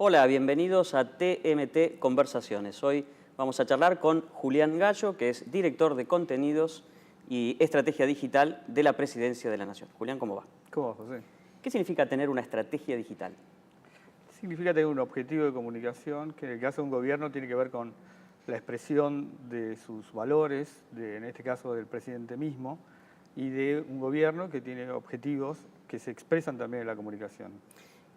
Hola, bienvenidos a TMT Conversaciones. Hoy vamos a charlar con Julián Gallo, que es director de contenidos y estrategia digital de la Presidencia de la Nación. Julián, ¿cómo va? ¿Cómo va, José? ¿Qué significa tener una estrategia digital? Significa tener un objetivo de comunicación que en el caso de un gobierno tiene que ver con la expresión de sus valores, en este caso del presidente mismo, y de un gobierno que tiene objetivos que se expresan también en la comunicación.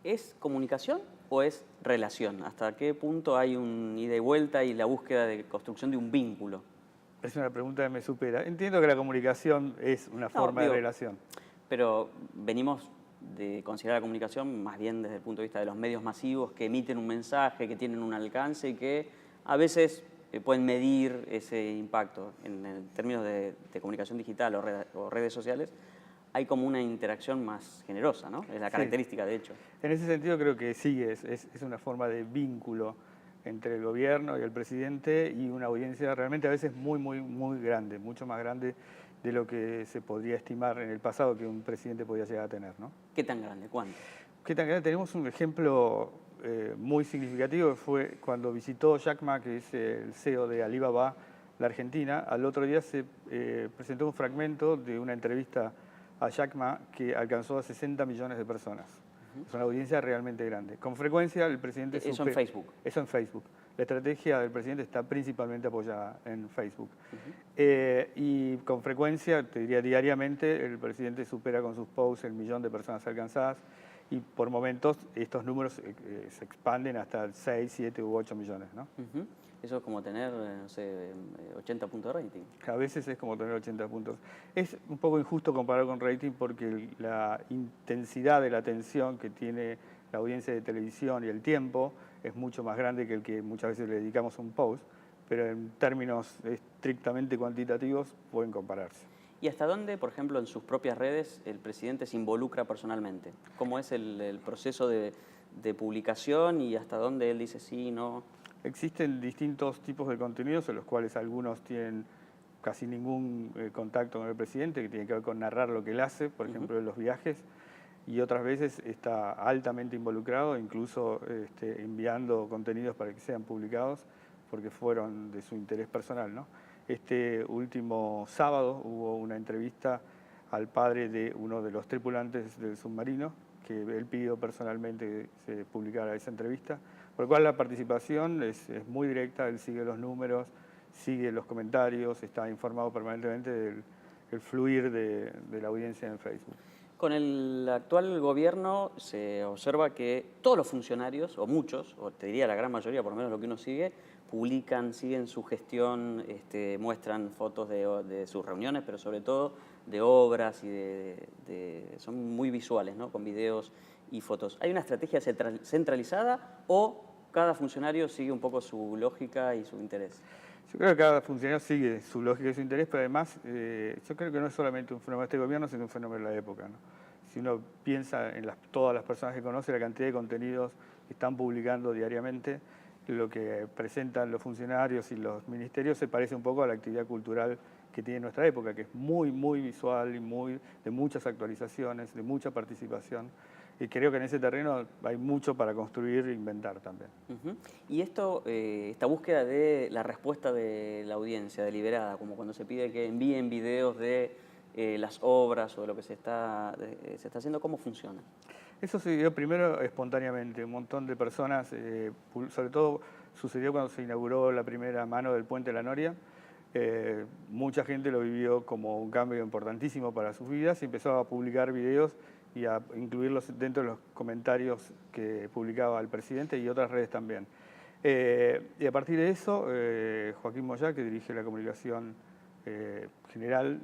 ¿Es comunicación o es relación? ¿Hasta qué punto hay un ida y vuelta y la búsqueda de construcción de un vínculo? Es una pregunta que me supera. Entiendo que la comunicación es una forma de relación. Pero venimos de considerar la comunicación más bien desde el punto de vista de los medios masivos que emiten un mensaje, que tienen un alcance y que a veces pueden medir ese impacto. En términos de comunicación digital o redes sociales, hay como una interacción más generosa, ¿no? Es la característica, de hecho. En ese sentido creo que sí, es una forma de vínculo entre el gobierno y el presidente y una audiencia realmente a veces muy grande, mucho más grande de lo que se podría estimar en el pasado que un presidente podía llegar a tener, ¿no? ¿Qué tan grande? ¿Cuánto? ¿Qué tan grande? Tenemos un ejemplo muy significativo que fue cuando visitó Jack Ma, que es el CEO de Alibaba, la Argentina. Al otro día se presentó un fragmento de una entrevista a Jack Ma que alcanzó a 60 millones de personas. Es una audiencia realmente grande. Con frecuencia el presidente... Eso en Facebook. Eso en Facebook. La estrategia del presidente está principalmente apoyada en Facebook. Y con frecuencia, te diría diariamente, el presidente supera con sus posts el millón de personas alcanzadas y por momentos estos números se expanden hasta 6, 7 u 8 millones, ¿no? Eso es como tener, no sé, 80 puntos de rating. A veces es como tener 80 puntos. Es un poco injusto comparar con rating porque la intensidad de la atención que tiene la audiencia de televisión y el tiempo es mucho más grande que el que muchas veces le dedicamos a un post, pero en términos estrictamente cuantitativos pueden compararse. ¿Y hasta dónde, por ejemplo, en sus propias redes el presidente se involucra personalmente? ¿Cómo es el proceso de publicación y hasta dónde él dice sí, no? Existen distintos tipos de contenidos en los cuales algunos tienen casi ningún contacto con el presidente, que tiene que ver con narrar lo que él hace, por ejemplo, en los viajes, y otras veces está altamente involucrado, incluso enviando contenidos para que sean publicados, porque fueron de su interés personal, ¿no? Este último sábado hubo una entrevista al padre de uno de los tripulantes del submarino, que él pidió personalmente que se publicara esa entrevista, por lo cual la participación es muy directa, él sigue los números, sigue los comentarios, está informado permanentemente del fluir de la audiencia en Facebook. Con el actual gobierno se observa que todos los funcionarios, o muchos, o te diría la gran mayoría, por lo menos lo que uno sigue, publican, siguen su gestión, muestran fotos de sus reuniones, pero sobre todo de obras y son muy visuales, ¿no? Con videos y fotos. ¿Hay una estrategia centralizada o cada funcionario sigue un poco su lógica y su interés? Yo creo que cada funcionario sigue su lógica y su interés, pero además yo creo que no es solamente un fenómeno de este gobierno, sino un fenómeno de la época, ¿no? Si uno piensa en todas las personas que conoce, la cantidad de contenidos que están publicando diariamente, lo que presentan los funcionarios y los ministerios se parece un poco a la actividad cultural que tiene nuestra época, que es muy visual y de muchas actualizaciones, de mucha participación. Y creo que en ese terreno hay mucho para construir e inventar también. Y esta búsqueda de la respuesta de la audiencia deliberada, como cuando se pide que envíen videos de las obras o de lo que se está haciendo, ¿cómo funciona? Eso se dio primero espontáneamente. Un montón de personas, sobre todo sucedió cuando se inauguró la primera mano del Puente de la Noria. Mucha gente lo vivió como un cambio importantísimo para sus vidas y empezó a publicar videos y a incluirlos dentro de los comentarios que publicaba el presidente y otras redes también. Y a partir de eso, Joaquín Moyá, que dirige la comunicación general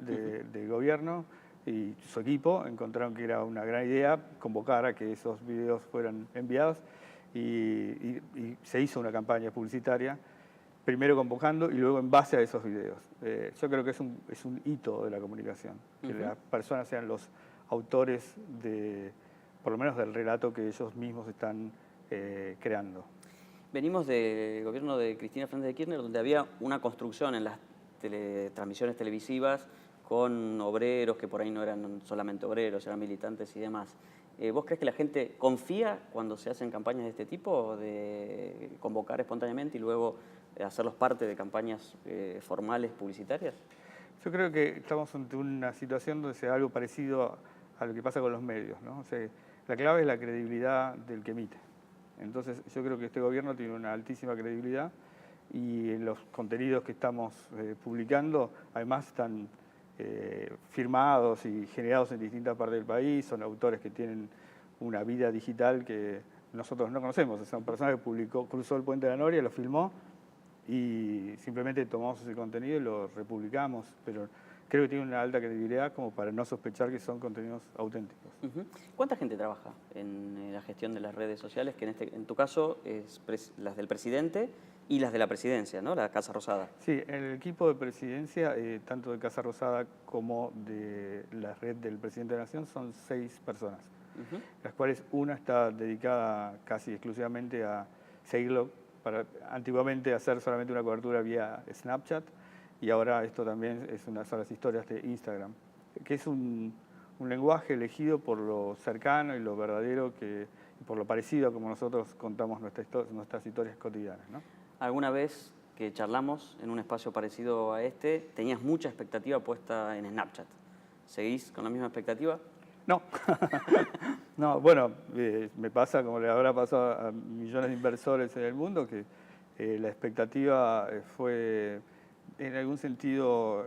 del gobierno, y su equipo encontraron que era una gran idea convocar a que esos videos fueran enviados y se hizo una campaña publicitaria, primero convocando y luego en base a esos videos. Yo creo que es un hito de la comunicación, que las personas sean los autores por lo menos del relato que ellos mismos están creando. Venimos del gobierno de Cristina Fernández de Kirchner, donde había una construcción en las transmisiones televisivas con obreros que por ahí no eran solamente obreros, eran militantes y demás. ¿Vos crees que la gente confía cuando se hacen campañas de este tipo, de convocar espontáneamente y luego hacerlos parte de campañas formales publicitarias? Yo creo que estamos ante una situación donde se da algo parecido a lo que pasa con los medios, ¿no? O sea, la clave es la credibilidad del que emite. Entonces, yo creo que este gobierno tiene una altísima credibilidad y los contenidos que estamos publicando, además, están firmados y generados en distintas partes del país, son autores que tienen una vida digital que nosotros no conocemos. Son personas que cruzó el puente de la Noria, lo filmó y simplemente tomamos ese contenido y lo republicamos, pero creo que tiene una alta credibilidad como para no sospechar que son contenidos auténticos. ¿Cuánta gente trabaja en la gestión de las redes sociales, que en tu caso es las del presidente y las de la presidencia, ¿no? La Casa Rosada? Sí, el equipo de presidencia, tanto de Casa Rosada como de la red del presidente de la Nación, son 6 personas, las cuales una está dedicada casi exclusivamente a seguirlo, para antiguamente hacer solamente una cobertura vía Snapchat, y ahora esto también son las historias de Instagram, que es un lenguaje elegido por lo cercano y lo verdadero, y por lo parecido como nosotros contamos nuestras historias cotidianas, ¿no? ¿Alguna vez que charlamos en un espacio parecido a este, tenías mucha expectativa puesta en Snapchat? ¿Seguís con la misma expectativa? No, no, bueno, me pasa como le habrá pasado a millones de inversores en el mundo, que la expectativa fue en algún sentido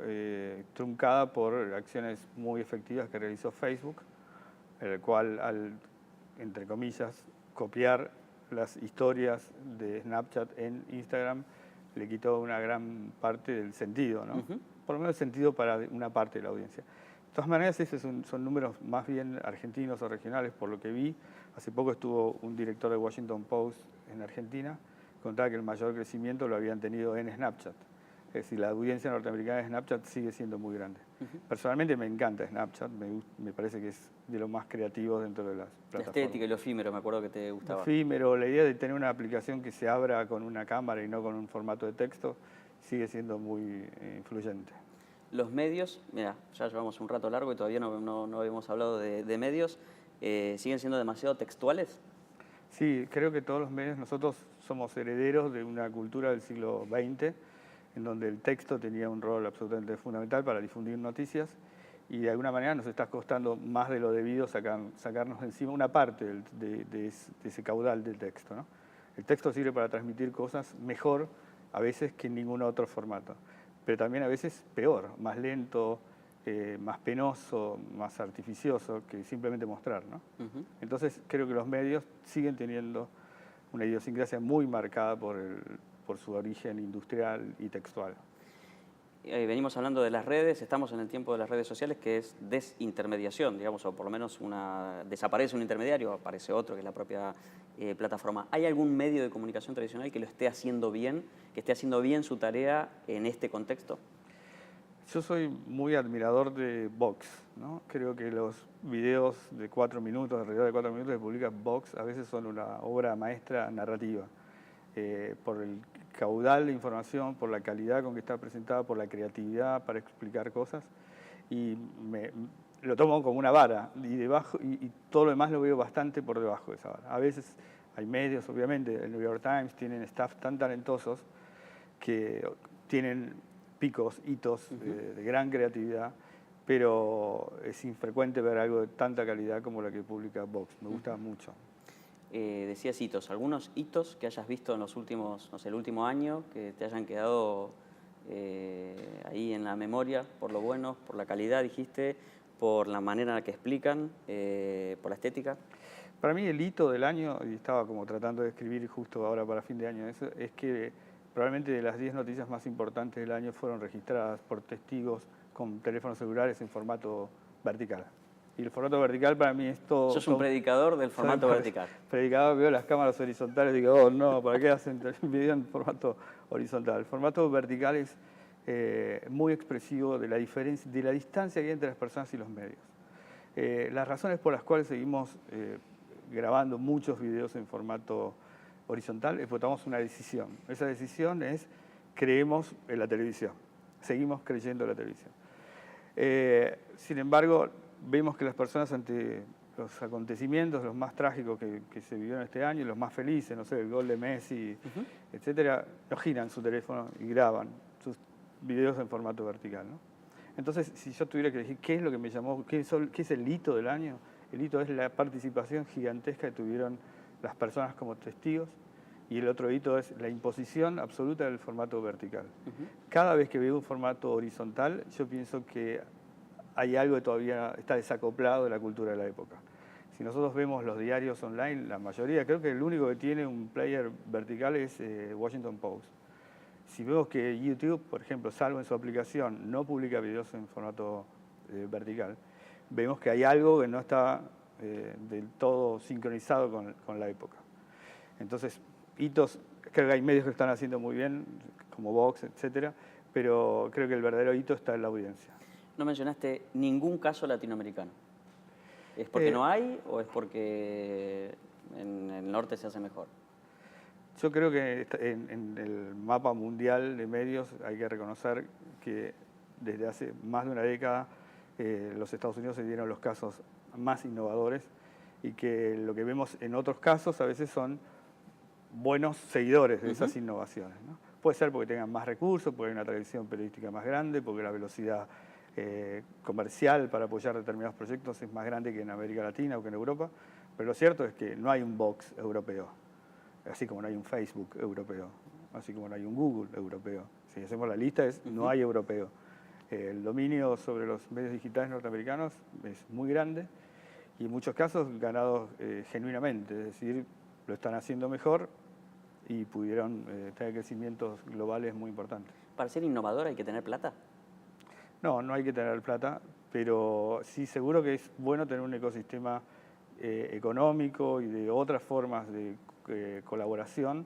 truncada por acciones muy efectivas que realizó Facebook, el cual entre comillas, copiar las historias de Snapchat en Instagram le quitó una gran parte del sentido, ¿no? Por lo menos el sentido para una parte de la audiencia. De todas maneras, esos son números más bien argentinos o regionales, por lo que vi. Hace poco estuvo un director de Washington Post en Argentina, contaba que el mayor crecimiento lo habían tenido en Snapchat. Es decir, la audiencia norteamericana de Snapchat sigue siendo muy grande. Personalmente me encanta Snapchat, me parece que es de lo más creativo dentro de las plataformas. La estética y lo efímero, me acuerdo que te gustaba. Lo efímero, la idea de tener una aplicación que se abra con una cámara y no con un formato de texto, sigue siendo muy influyente. Los medios, mira, ya llevamos un rato largo y todavía no habíamos hablado de medios, ¿siguen siendo demasiado textuales? Sí, creo que todos los medios, nosotros somos herederos de una cultura del siglo XX, en donde el texto tenía un rol absolutamente fundamental para difundir noticias, y de alguna manera nos está costando más de lo debido sacarnos de encima una parte de ese caudal del texto, ¿no? El texto sirve para transmitir cosas mejor a veces que en ningún otro formato, pero también a veces peor, más lento, más penoso, más artificioso que simplemente mostrar, ¿no? Entonces creo que los medios siguen teniendo una idiosincrasia muy marcada por su origen industrial y textual. Venimos hablando de las redes, estamos en el tiempo de las redes sociales, que es desintermediación, digamos, o por lo menos desaparece un intermediario, aparece otro, que es la propia plataforma. ¿Hay algún medio de comunicación tradicional que lo esté haciendo bien, que esté haciendo bien su tarea en este contexto? Yo soy muy admirador de Vox, ¿no? Creo que los videos de 4 minutos, alrededor de 4 minutos que publica Vox, a veces son una obra maestra narrativa, por el caudal de información, por la calidad con que está presentada, por la creatividad para explicar cosas, y lo tomo como una vara, y todo lo demás lo veo bastante por debajo de esa vara. A veces hay medios, obviamente, el New York Times tienen staff tan talentosos que tienen picos, hitos de gran creatividad, pero es infrecuente ver algo de tanta calidad como la que publica Vox. Me gusta mucho. Decías hitos, algunos hitos que hayas visto en los últimos, no sé, el último año, que te hayan quedado ahí en la memoria, por lo bueno, por la calidad, dijiste, por la manera en la que explican, por la estética. Para mí el hito del año, y estaba como tratando de escribir justo ahora para fin de año eso, es que probablemente de las 10 noticias más importantes del año fueron registradas por testigos con teléfonos celulares en formato vertical. Y el formato vertical para mí es todo... Sos un predicador del formato vertical. Predicador, veo las cámaras horizontales y digo, oh no, ¿para qué hacen video en formato horizontal? El formato vertical es muy expresivo de la diferencia, de la distancia que hay entre las personas y los medios. Las razones por las cuales seguimos grabando muchos videos en formato horizontal es porque tomamos una decisión. Esa decisión es, creemos en la televisión, seguimos creyendo en la televisión. Sin embargo, vemos que las personas ante los acontecimientos, los más trágicos que se vivieron este año, y los más felices, no sé, el gol de Messi, etcétera, no giran su teléfono y graban sus videos en formato vertical, ¿no? Entonces, si yo tuviera que decir qué es lo que me llamó, qué es el hito del año, el hito es la participación gigantesca que tuvieron las personas como testigos, y el otro hito es la imposición absoluta del formato vertical. Cada vez que veo un formato horizontal, yo pienso que hay algo que todavía está desacoplado de la cultura de la época. Si nosotros vemos los diarios online, la mayoría, creo que el único que tiene un player vertical es Washington Post. Si vemos que YouTube, por ejemplo, salvo en su aplicación, no publica videos en formato vertical, vemos que hay algo que no está del todo sincronizado con la época. Entonces, hitos, creo que hay medios que están haciendo muy bien, como Vox, etcétera, pero creo que el verdadero hito está en la audiencia. No mencionaste ningún caso latinoamericano. ¿Es porque no hay o es porque en el norte se hace mejor? Yo creo que en el mapa mundial de medios hay que reconocer que desde hace más de una década los Estados Unidos se dieron los casos más innovadores, y que lo que vemos en otros casos a veces son buenos seguidores de esas innovaciones, ¿no? Puede ser porque tengan más recursos, porque hay una tradición periodística más grande, porque la velocidad comercial para apoyar determinados proyectos es más grande que en América Latina o que en Europa, pero lo cierto es que no hay un Vox europeo, así como no hay un Facebook europeo, así como no hay un Google europeo. Si hacemos la lista, no hay europeo. El dominio sobre los medios digitales norteamericanos es muy grande, y en muchos casos ganados genuinamente, es decir, lo están haciendo mejor y pudieron tener crecimientos globales muy importantes. ¿Para ser innovador hay que tener plata? No, no hay que tener plata, pero sí seguro que es bueno tener un ecosistema económico y de otras formas de colaboración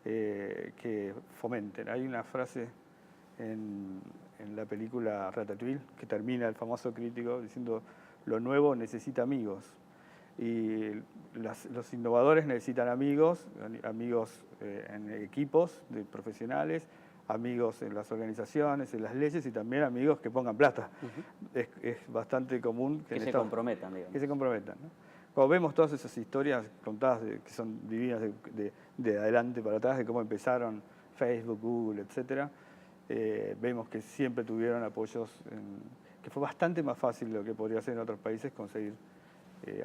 que fomenten. Hay una frase en la película Ratatouille que termina el famoso crítico diciendo: lo nuevo necesita amigos. Y los innovadores necesitan amigos en equipos de profesionales, amigos en las organizaciones, en las leyes, y también amigos que pongan plata. Es bastante común que se comprometan, digamos. Que se comprometan, ¿no? Cuando vemos todas esas historias contadas que son divinas de adelante para atrás, de cómo empezaron Facebook, Google, etcétera, vemos que siempre tuvieron apoyos, que fue bastante más fácil de lo que podría ser en otros países conseguir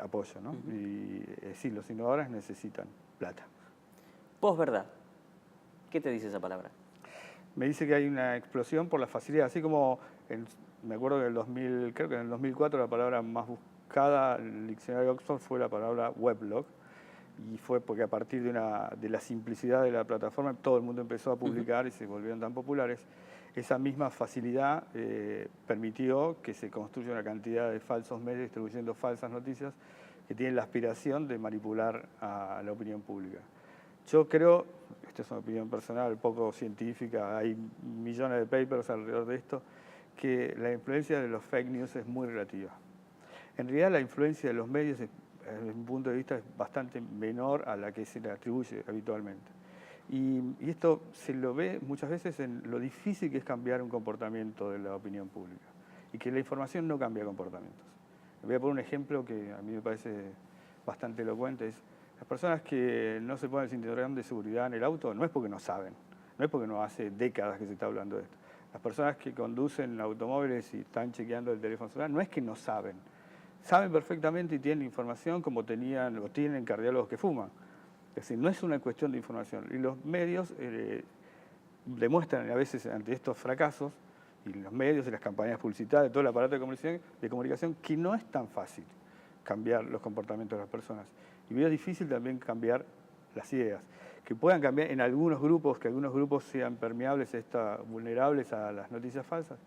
apoyo, ¿no? Y sí, los innovadores necesitan plata. Posverdad. ¿Qué te dice esa palabra? Me dice que hay una explosión por la facilidad, así como me acuerdo que creo que en el 2004 la palabra más buscada en el diccionario de Oxford fue la palabra weblog, y fue porque a partir de la simplicidad de la plataforma todo el mundo empezó a publicar y se volvieron tan populares. Esa misma facilidad permitió que se construya una cantidad de falsos medios distribuyendo falsas noticias que tienen la aspiración de manipular a la opinión pública. Yo creo, esta es una opinión personal, poco científica, hay millones de papers alrededor de esto, que la influencia de los fake news es muy relativa. En realidad la influencia de los medios, desde mi punto de vista, es bastante menor a la que se le atribuye habitualmente. Y esto se lo ve muchas veces en lo difícil que es cambiar un comportamiento de la opinión pública, y que la información no cambia comportamientos. Voy a poner un ejemplo que a mí me parece bastante elocuente. Es las personas que no se ponen el cinturón de seguridad en el auto, no es porque no saben, no es porque no hace décadas que se está hablando de esto. Las personas que conducen automóviles y están chequeando el teléfono celular, no es que no saben, saben perfectamente y tienen información como tenían o tienen cardiólogos que fuman. Es decir, no es una cuestión de información. Y los medios demuestran a veces ante estos fracasos, y los medios y las campañas publicitarias, todo el aparato de comunicación, que no es tan fácil cambiar los comportamientos de las personas. Y veo difícil también cambiar las ideas. Que puedan cambiar en algunos grupos, que algunos grupos sean permeables, vulnerables a las noticias falsas,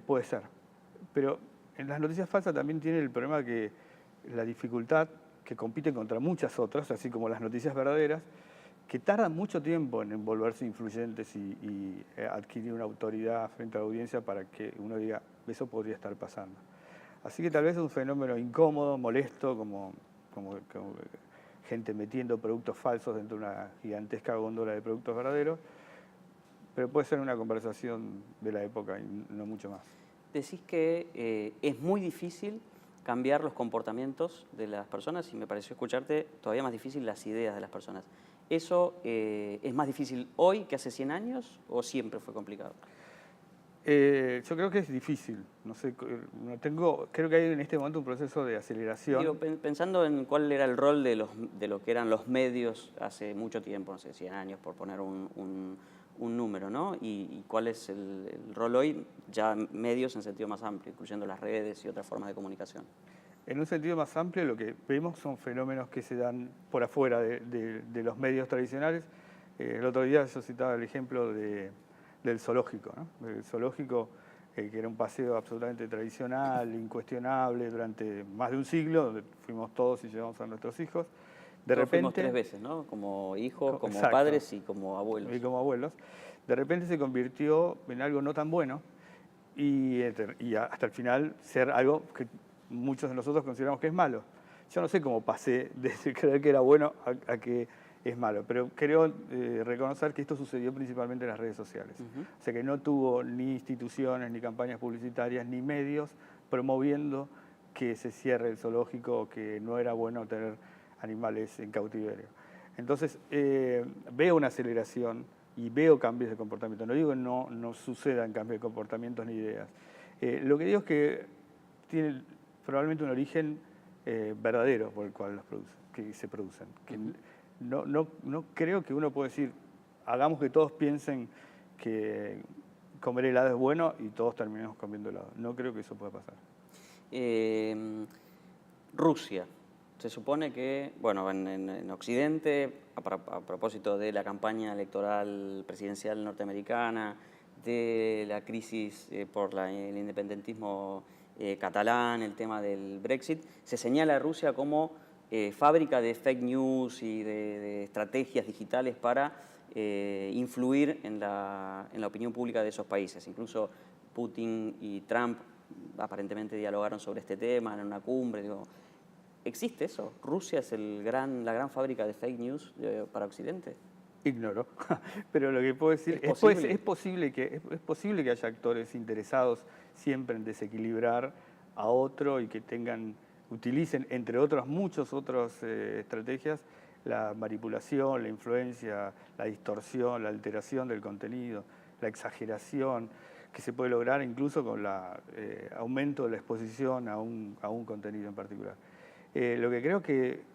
puede ser. Pero en las noticias falsas también tiene el problema que la dificultad que compiten contra muchas otras, así como las noticias verdaderas, que tardan mucho tiempo en volverse influyentes y adquirir una autoridad frente a la audiencia para que uno diga, eso podría estar pasando. Así que tal vez es un fenómeno incómodo, molesto, como gente metiendo productos falsos dentro de una gigantesca góndola de productos verdaderos, pero puede ser una conversación de la época y no mucho más. Decís que es muy difícil cambiar los comportamientos de las personas y me pareció escucharte todavía más difícil las ideas de las personas. ¿Eso es más difícil hoy que hace 100 años o siempre fue complicado? Yo creo que es difícil, no sé, creo que hay en este momento un proceso de aceleración. Digo, pensando en cuál era el rol de lo que eran los medios hace mucho tiempo, no sé, 100 años por poner un número, ¿no? Y cuál es el rol hoy, ya medios en sentido más amplio, incluyendo las redes y otras formas de comunicación. En un sentido más amplio, lo que vemos son fenómenos que se dan por afuera de los medios tradicionales. El otro día yo citaba el ejemplo del zoológico, ¿no? El zoológico, que era un paseo absolutamente tradicional, incuestionable, durante más de un siglo, donde fuimos todos y llevamos a nuestros hijos. De Todos repente, fuimos 3 veces, ¿no? Como hijos, como exacto, padres y como abuelos. y como abuelos. De repente se convirtió en algo no tan bueno y hasta el final ser algo que muchos de nosotros consideramos que es malo. Yo no sé cómo pasé de creer que era bueno a que es malo, pero creo reconocer que esto sucedió principalmente en las redes sociales. O sea que no tuvo ni instituciones, ni campañas publicitarias, ni medios promoviendo que se cierre el zoológico o que no era bueno tener animales en cautiverio. Entonces veo una aceleración y veo cambios de comportamiento. No digo que no sucedan cambios de comportamientos ni ideas. Lo que digo es que tiene probablemente un origen verdadero por el cual que se producen. Que no creo que uno pueda decir, hagamos que todos piensen que comer helado es bueno y todos terminemos comiendo helado. No creo que eso pueda pasar. Rusia. Se supone que, bueno, en Occidente, a propósito de la campaña electoral presidencial norteamericana, de la crisis por el independentismo catalán, el tema del Brexit, se señala a Rusia como fábrica de fake news y de estrategias digitales para influir en la opinión pública de esos países. Incluso Putin y Trump aparentemente dialogaron sobre este tema en una cumbre. Digo, ¿existe eso? ¿Rusia es la gran fábrica de fake news para Occidente? Ignoro, pero lo que puedo decir es posible que haya actores interesados siempre en desequilibrar a otro y que utilicen, entre otras muchas otras estrategias, la manipulación, la influencia, la distorsión, la alteración del contenido, la exageración, que se puede lograr incluso con el aumento de la exposición a un contenido en particular. Lo que creo que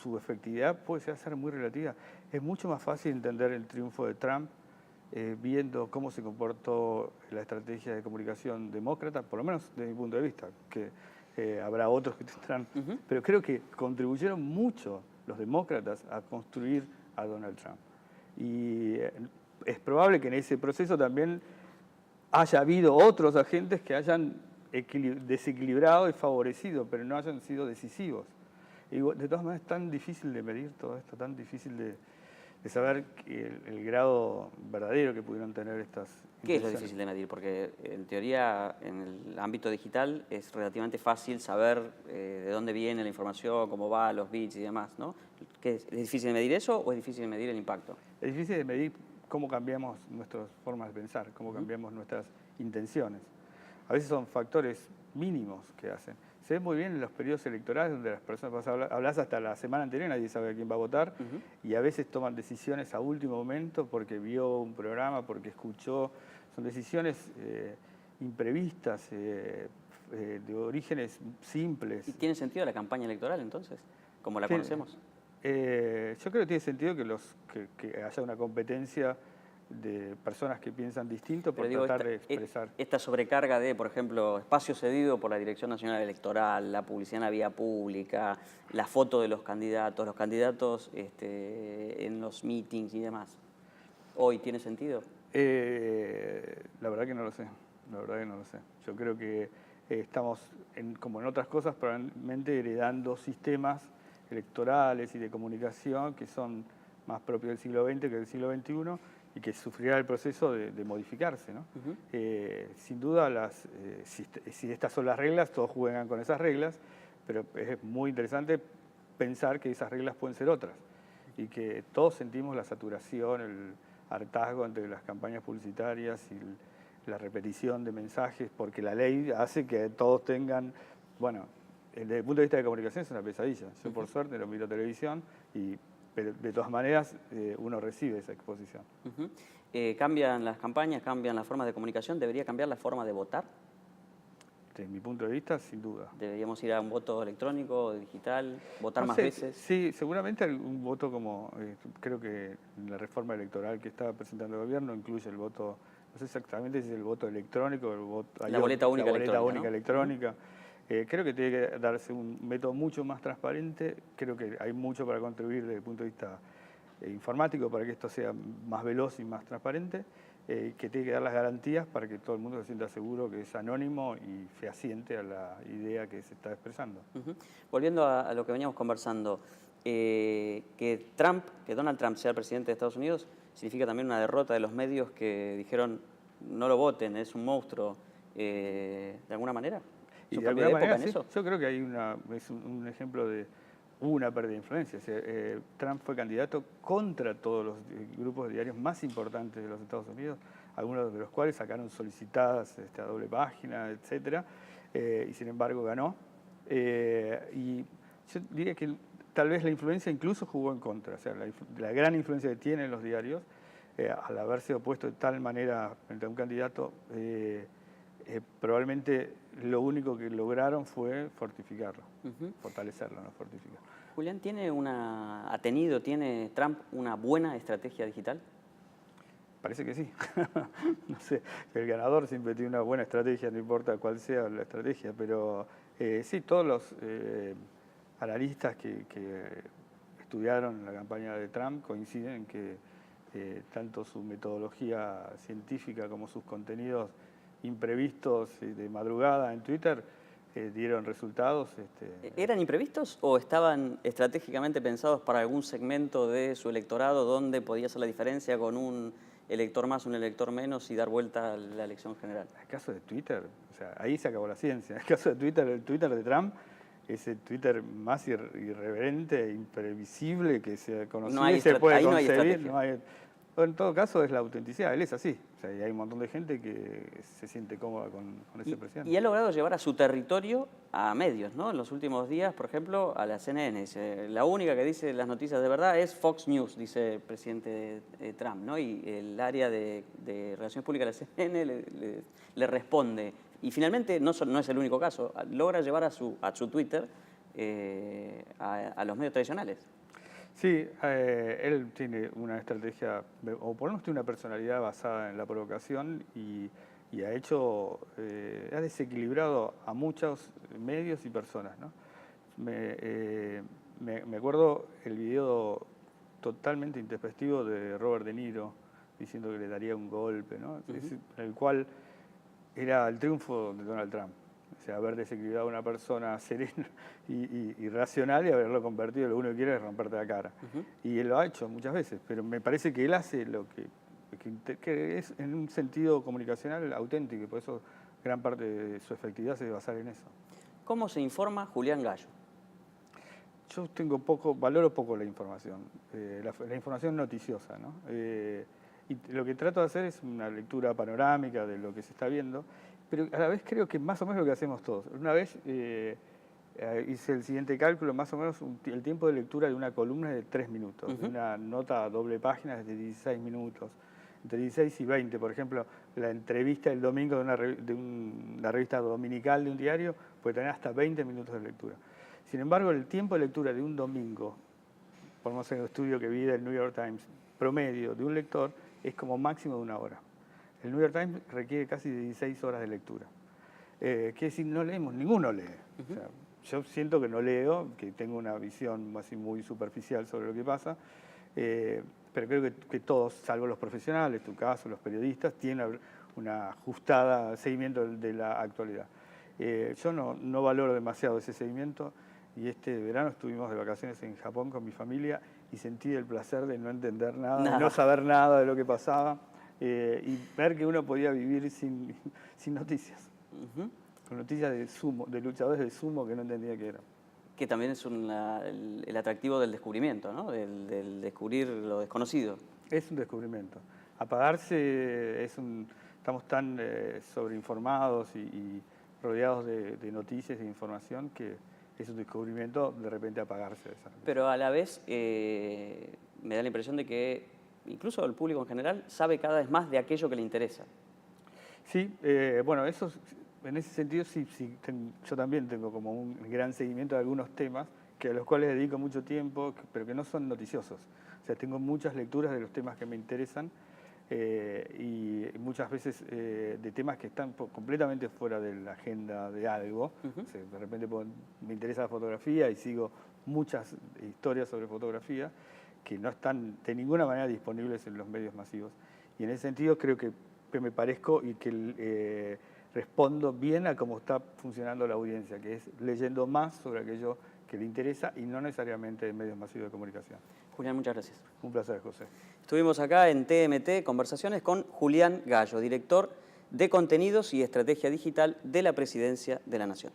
su efectividad puede ser muy relativa. Es mucho más fácil entender el triunfo de Trump viendo cómo se comportó la estrategia de comunicación demócrata, por lo menos desde mi punto de vista, que habrá otros que tendrán, pero creo que contribuyeron mucho los demócratas a construir a Donald Trump. Y es probable que en ese proceso también haya habido otros agentes que hayan desequilibrado y favorecido, pero no hayan sido decisivos. Y de todas maneras es tan difícil de medir todo esto, tan difícil de saber el grado verdadero que pudieron tener estas intenciones. ¿Qué es lo difícil de medir? Porque en teoría, en el ámbito digital, es relativamente fácil saber de dónde viene la información, cómo va, los bits y demás, ¿no? ¿Es difícil de medir eso o es difícil de medir el impacto? Es difícil de medir cómo cambiamos nuestras formas de pensar, cómo cambiamos nuestras intenciones. A veces son factores mínimos que hacen. Se ve muy bien en los periodos electorales donde las personas, hablas hasta la semana anterior, nadie sabe a quién va a votar, y a veces toman decisiones a último momento porque vio un programa, porque escuchó. Son decisiones imprevistas, de orígenes simples. ¿Y tiene sentido la campaña electoral entonces, como la conocemos? Yo creo que tiene sentido que haya una competencia de personas que piensan distinto por tratar de expresar. Esta sobrecarga de, por ejemplo, espacio cedido por la Dirección Nacional Electoral, la publicidad en la vía pública, la foto de los candidatos en los meetings y demás, ¿hoy tiene sentido? La verdad que no lo sé, Yo creo que estamos, como en otras cosas, probablemente heredando sistemas electorales y de comunicación que son más propios del siglo XX que del siglo XXI, y que sufrirá el proceso de modificarse, ¿no? Sin duda, si estas son las reglas, todos juegan con esas reglas, pero es muy interesante pensar que esas reglas pueden ser otras y que todos sentimos la saturación, el hartazgo entre las campañas publicitarias y la repetición de mensajes, porque la ley hace que todos tengan bueno, desde el punto de vista de comunicación es una pesadilla. Yo por suerte no miro televisión, pero de todas maneras uno recibe esa exposición. ¿Cambian las campañas, cambian las formas de comunicación? ¿Debería cambiar la forma de votar? Desde mi punto de vista, sin duda. ¿Deberíamos ir a un voto electrónico, digital, votar No más sé, veces? sí, seguramente un voto como, creo que la reforma electoral que está presentando el gobierno incluye el voto, no sé exactamente si es el voto electrónico, el voto, La boleta única electrónica, ¿no? electrónica. Creo que tiene que darse un método mucho más transparente, creo que hay mucho para contribuir desde el punto de vista informático para que esto sea más veloz y más transparente, que tiene que dar las garantías para que todo el mundo se sienta seguro que es anónimo y fehaciente a la idea que se está expresando. Volviendo a lo que veníamos conversando, que Donald Trump sea el presidente de Estados Unidos significa también una derrota de los medios que dijeron no lo voten, es un monstruo, de alguna manera. Y de alguna manera, sí, yo creo que hay es un ejemplo de una pérdida de influencia. O sea, Trump fue candidato contra todos los grupos de diarios más importantes de los Estados Unidos, algunos de los cuales sacaron solicitadas a doble página, etcétera, y sin embargo ganó. Y yo diría que tal vez la influencia incluso jugó en contra. O sea, la gran influencia que tienen los diarios, al haberse opuesto de tal manera frente a un candidato, probablemente lo único que lograron fue fortificarlo, fortalecerlo, no fortificarlo. Julián, ¿tiene Trump una buena estrategia digital? Parece que sí. No sé, el ganador siempre tiene una buena estrategia, no importa cuál sea la estrategia, pero sí, todos los analistas que estudiaron la campaña de Trump coinciden en que tanto su metodología científica como sus contenidos imprevistos de madrugada en Twitter dieron resultados. ¿Eran imprevistos o estaban estratégicamente pensados para algún segmento de su electorado donde podía hacer la diferencia con un elector más, un elector menos y dar vuelta a la elección general? En el caso de Twitter, o sea, ahí se acabó la ciencia. En el caso de Twitter, el Twitter de Trump es el Twitter más irreverente, imprevisible que se ha conocido y se puede concebir. No hay, en todo caso es la autenticidad, él es así. O sea, y hay un montón de gente que se siente cómoda con ese presidente. Y ha logrado llevar a su territorio a medios, ¿no? En los últimos días, por ejemplo, a la CNN. La única que dice las noticias de verdad es Fox News, dice el presidente Trump, ¿no? Y el área de Relaciones Públicas de la CNN le responde. Y finalmente, no es el único caso, logra llevar a su Twitter a los medios tradicionales. Sí, él tiene una estrategia, o por lo menos tiene una personalidad basada en la provocación y ha desequilibrado a muchos medios y personas, ¿no? Me acuerdo el video totalmente intempestivo de Robert De Niro diciendo que le daría un golpe, ¿no? En el cual era el triunfo de Donald Trump. O sea, haber desequilibrado a una persona serena y racional y haberlo convertido en lo único que quiere es romperte la cara. Y él lo ha hecho muchas veces, pero me parece que él hace lo que es en un sentido comunicacional auténtico y por eso gran parte de su efectividad se debe basar en eso. ¿Cómo se informa Julián Gallo? Yo valoro poco la información, la información noticiosa, ¿no? Y lo que trato de hacer es una lectura panorámica de lo que se está viendo, pero a la vez creo que más o menos lo que hacemos todos. Una vez hice el siguiente cálculo, más o menos el tiempo de lectura de una columna es de 3 minutos, de una nota a doble página es de 16 minutos, entre 16 y 20. Por ejemplo, la entrevista el domingo de una revista dominical de un diario puede tener hasta 20 minutos de lectura. Sin embargo, el tiempo de lectura de un domingo, ponemos en el estudio que vi del New York Times, promedio de un lector es como máximo de 1 hora. El New York Times requiere casi 16 horas de lectura. Quiere decir, no leemos, ninguno lee. O sea, yo siento que no leo, que tengo una visión así muy superficial sobre lo que pasa, pero creo que todos, salvo los profesionales, tu caso, los periodistas, tienen una ajustada seguimiento de la actualidad. Yo no valoro demasiado ese seguimiento y este verano estuvimos de vacaciones en Japón con mi familia y sentí el placer de no entender nada, de no saber nada de lo que pasaba y ver que uno podía vivir sin noticias. Con noticias de luchadores de sumo que no entendía qué era. Que también es el atractivo del descubrimiento, ¿no? Del descubrir lo desconocido. Es un descubrimiento. Apagarse estamos tan sobreinformados y rodeados de noticias e información que es un descubrimiento de repente apagarse. Pero a la vez me da la impresión de que incluso el público en general sabe cada vez más de aquello que le interesa. Sí, bueno, eso, en ese sentido sí, yo también tengo como un gran seguimiento de algunos temas a los cuales dedico mucho tiempo, pero que no son noticiosos. O sea, tengo muchas lecturas de los temas que me interesan y muchas veces de temas que están completamente fuera de la agenda de algo. O sea, de repente me interesa la fotografía y sigo muchas historias sobre fotografía que no están de ninguna manera disponibles en los medios masivos. Y en ese sentido creo que me parezco y que respondo bien a cómo está funcionando la audiencia, que es leyendo más sobre aquello que le interesa y no necesariamente en medios masivos de comunicación. Julián, muchas gracias. Un placer, José. Estuvimos acá en TMT Conversaciones con Julián Gallo, director de Contenidos y Estrategia Digital de la Presidencia de la Nación.